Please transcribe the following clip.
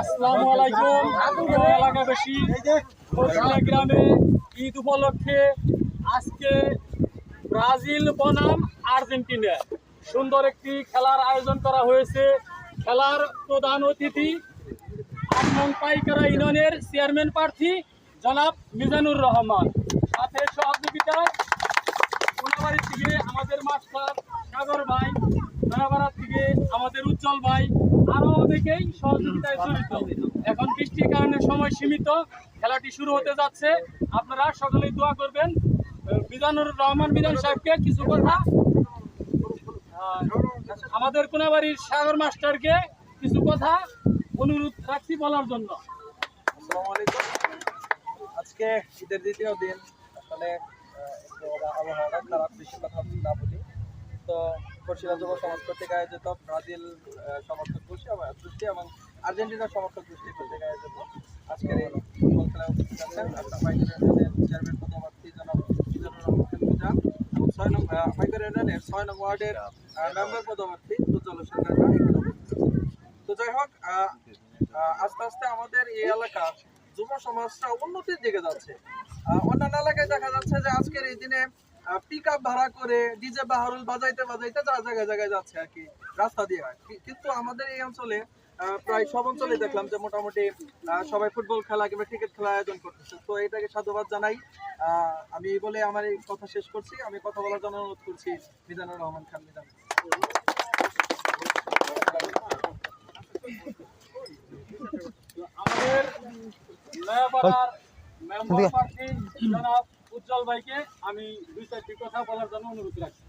আসসালামু আলাইকুম এলাকাবাসী। বরিশাল গ্রামে ঈদ উপলক্ষে আজকে ব্রাজিল বনাম আর্জেন্টিনা সুন্দর একটি খেলার আয়োজন করা হয়েছে। খেলার প্রধান অতিথি ৮ নং পাইকারা ইউনিয়নের চেয়ারম্যান প্রার্থী জনাব মিজানুর রহমান, সাথে সহযোগিতায় কোনাবাড়ি থেকে আমাদের মাস্টার সাগর ভাই, নয়াপাড়া থেকে আমাদের উজ্জ্বল ভাই, আরো অনেকেই সহযোগিতায় জড়িত। এখন বৃষ্টির কারণে সময় সীমিত, খেলাটি শুরু হতে যাচ্ছে। আপনারা সকলেই দোয়া করবেন। মিজানুর রহমান মিজান সাহেবকে কিছু কথা, আমাদের কোনাবাড়ির সাগর মাস্টারকে কিছু কথা অনুরোধ রাখছি বলার জন্য। আসসালামু আলাইকুম। আজকে ঈদের দ্বিতীয় দিন, আসলে আবহাওয়াটা খারাপ, বেশি কথা না বলি। তো বরিশাল যুব সমাজ কর্তৃক আয়োজিত ব্রাজিল সমর্থক গোষ্ঠী এবং আর্জেন্টিনার সমর্থক গোষ্ঠী কর্তৃক আয়োজিত আজকের এই ফুটবল খেলা উপস্থিত আছেন আপনার পাইকারি ইউনিয়নের চেয়ারম্যান পদপ্রার্থী জনাব মিজানুর রহমান মিজান এবং পাইকারি ইউনিয়নের 6 নং ওয়ার্ডের মেম্বার পদপ্রার্থী উজ্জ্বল সরকার। তো যাই হোক, আস্তে আস্তে আমাদের এই এলাকার যুব সমাজটা উন্নতির দিকে যাচ্ছে। অন্যান্য এলাকায় দেখা যাচ্ছে যে আজকের এই দিনে পিক আপ ভাড়া করে ডিজে বাহারুল বাজাইতে বাজাইতে জায়গায় জায়গায় যাচ্ছে আর কি, রাস্তা দিয়ে। কিন্তু আমাদের এই অঞ্চলে প্রায় সব অঞ্চলে দেখলাম যে মোটামুটি সবাই ফুটবল খেলা কিংবা ক্রিকেট খেলা আয়োজন করতেছে। তো এটাকে সাধুবাদ জানাই। আমি বলে আমার এই কথা শেষ করছি। আমি কথা বলার জন্য অনুরোধ করছি মিজানুর রহমান খান মিজান। আমাদের নয়াপাড়ার মেম্বার প্রার্থী জনাব উজ্জ্বল ভাইকে আমি 2-4টি কথা বলার জন্য অনুরোধ রাখছি।